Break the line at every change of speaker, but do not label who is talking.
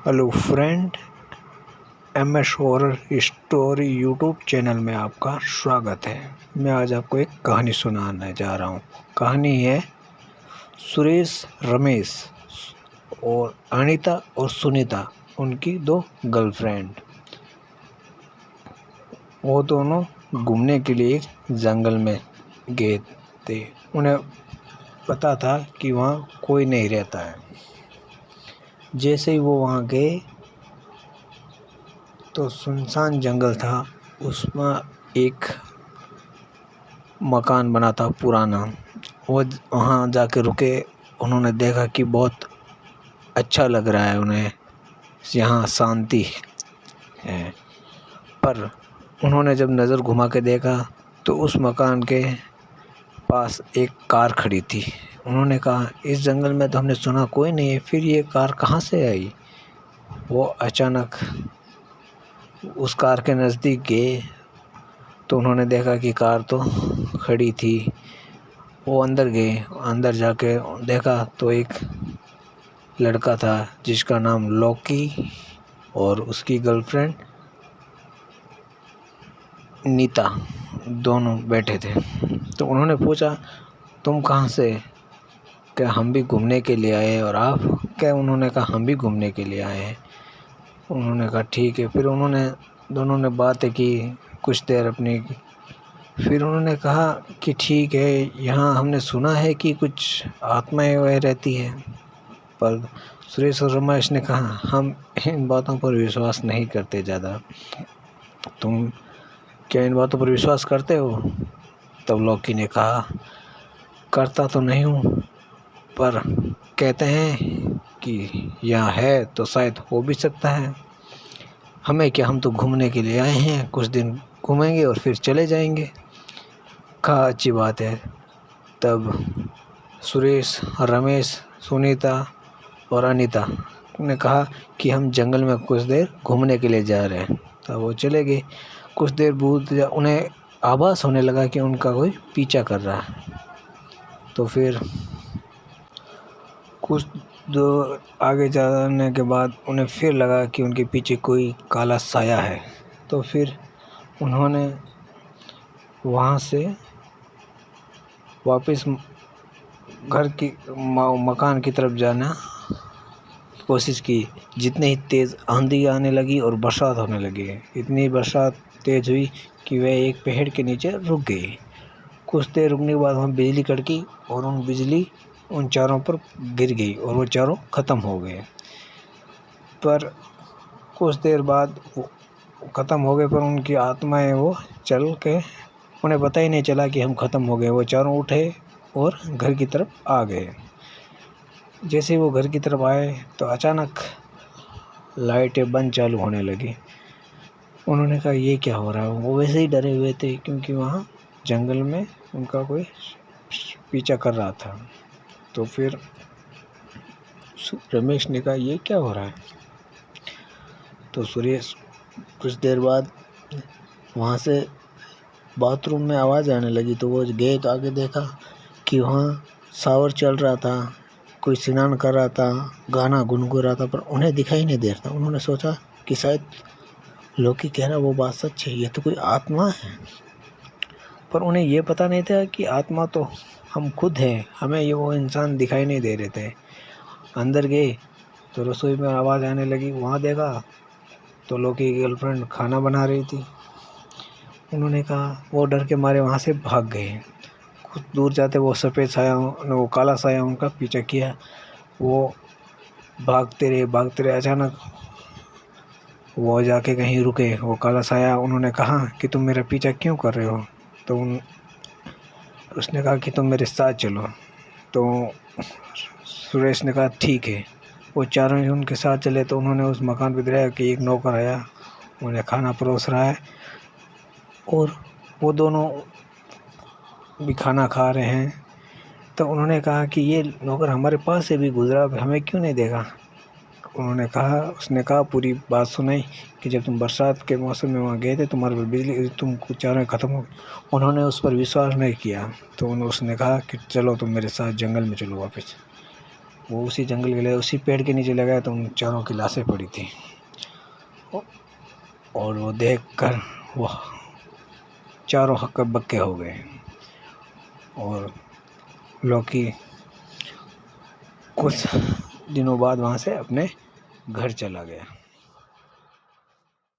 Hello friend, MS horror story YouTube channel में आपका स्वागत है। मैं आज आपको एक कहानी सुनाने जा रहा हूँ। कहानी है सुरेश रमेश और अनीता और सुनीता, उनकी दो गर्लफ्रेंड। वो दोनों घूमने के लिए जंगल में गए थे। उन्हें पता था कि वहाँ कोई नहीं रहता है। जैसे ही वो वहाँ गए तो सुनसान जंगल था। उसमें एक मकान बना था पुराना। वो वहाँ जाके रुके। उन्होंने देखा कि बहुत अच्छा लग रहा है उन्हें, यहाँ शांति है। पर उन्होंने जब नज़र घुमा के देखा तो उस मकान के पास एक कार खड़ी थी। उन्होंने कहा, इस जंगल में तो हमने सुना कोई नहीं है, फिर ये कार कहाँ से आई। वो अचानक उस कार के नज़दीक गए तो उन्होंने देखा कि कार तो खड़ी थी। वो अंदर गए। अंदर जाके देखा तो एक लड़का था जिसका नाम लॉकी और उसकी गर्लफ्रेंड नीता, दोनों बैठे थे। तो उन्होंने पूछा, तुम कहाँ से? क्या हम भी घूमने के लिए आए? और आप क्या? उन्होंने कहा, हम भी घूमने के लिए आए हैं। उन्होंने कहा, ठीक है। फिर उन्होंने दोनों ने बातें की कुछ देर अपनी। फिर उन्होंने कहा कि ठीक है, यहाँ हमने सुना है कि कुछ आत्माएं वह रहती है। पर सुरेश और रमेश ने कहा, हम इन बातों पर विश्वास नहीं करते ज़्यादा। तुम क्या इन बातों पर विश्वास करते हो? तब लौकी ने कहा, करता तो नहीं हूँ, पर कहते हैं कि यहाँ है तो शायद हो भी सकता है। हमें क्या, हम तो घूमने के लिए आए हैं, कुछ दिन घूमेंगे और फिर चले जाएंगे। कहा, अच्छी बात है। तब सुरेश, रमेश, सुनीता और अनीता ने कहा कि हम जंगल में कुछ देर घूमने के लिए जा रहे हैं। तब वो चले गए। कुछ देर उन्हें आभास होने लगा कि उनका कोई पीछा कर रहा है। तो फिर कुछ दूर आगे जाने के बाद उन्हें फिर लगा कि उनके पीछे कोई काला साया है। तो फिर उन्होंने वहाँ से वापस घर की मकान की तरफ जाना कोशिश की। जितनी ही तेज़ आंधी आने लगी और बरसात होने लगी। इतनी बरसात तेज़ हुई कि वह एक पेड़ के नीचे रुक गई। कुछ देर रुकने के बाद वहाँ बिजली कड़की और बिजली उन चारों पर गिर गई और वो चारों ख़त्म हो गए। पर कुछ देर बाद वो ख़त्म हो गए, पर उनकी आत्माएं वो चल के, उन्हें पता ही नहीं चला कि हम ख़त्म हो गए। वो चारों उठे और घर की तरफ आ गए। जैसे ही वो घर की तरफ आए तो अचानक लाइटें बंद चालू होने लगी। उन्होंने कहा, ये क्या हो रहा है। वो वैसे ही डरे हुए थे क्योंकि वहाँ जंगल में उनका कोई पीछा कर रहा था। तो फिर रमेश ने कहा, ये क्या हो रहा है। तो सुरेश कुछ देर बाद वहाँ से बाथरूम में आवाज़ आने लगी। तो वो गए तो आगे देखा कि वहाँ शावर चल रहा था, कोई स्नान कर रहा था, गाना गुनगुना रहा था, पर उन्हें दिखाई नहीं दे रहा था। उन्होंने सोचा कि शायद लोकी कह रहा वो बात सच है, ये तो कोई आत्मा है। पर उन्हें ये पता नहीं था कि आत्मा तो हम खुद हैं, हमें ये वो इंसान दिखाई नहीं दे रहे थे। अंदर गए तो रसोई में आवाज़ आने लगी। वहाँ देखा तो लोकी की गर्लफ्रेंड खाना बना रही थी। उन्होंने कहा, वो डर के मारे वहाँ से भाग गए। कुछ दूर जाते वो सफ़ेद साया, वो काला साया उनका पीछा किया। वो भागते रहे। अचानक वो जाके कहीं रुके। वो काला साया, उन्होंने कहा कि तुम मेरा पीछा क्यों कर रहे हो। तो उसने कहा कि तुम मेरे साथ चलो। तो सुरेश ने कहा, ठीक है। वो चारों ही उनके साथ चले। तो उन्होंने उस मकान पर देखा कि एक नौकर आया, उन्हें खाना परोस रहा है और वो दोनों भी खाना खा रहे हैं। तो उन्होंने कहा कि ये नौकर हमारे पास से भी गुजरा, हमें क्यों नहीं देखा। उसने कहा पूरी बात सुनाई कि जब तुम बरसात के मौसम में वहाँ गए थे, तुम्हारे पर बिजली, तुम कुछ चारों ख़त्म हो। उन्होंने उस पर विश्वास नहीं किया। तो उसने कहा कि चलो तुम मेरे साथ जंगल में चलो वापस। वो उसी जंगल के लिए उसी पेड़ के नीचे लगाया तो उन चारों की लाशें पड़ी थी। और वो देखकर वो चारों हक्के बक्के हो गए और लॉकी कुछ दिनों बाद वहाँ से अपने घर चला गया।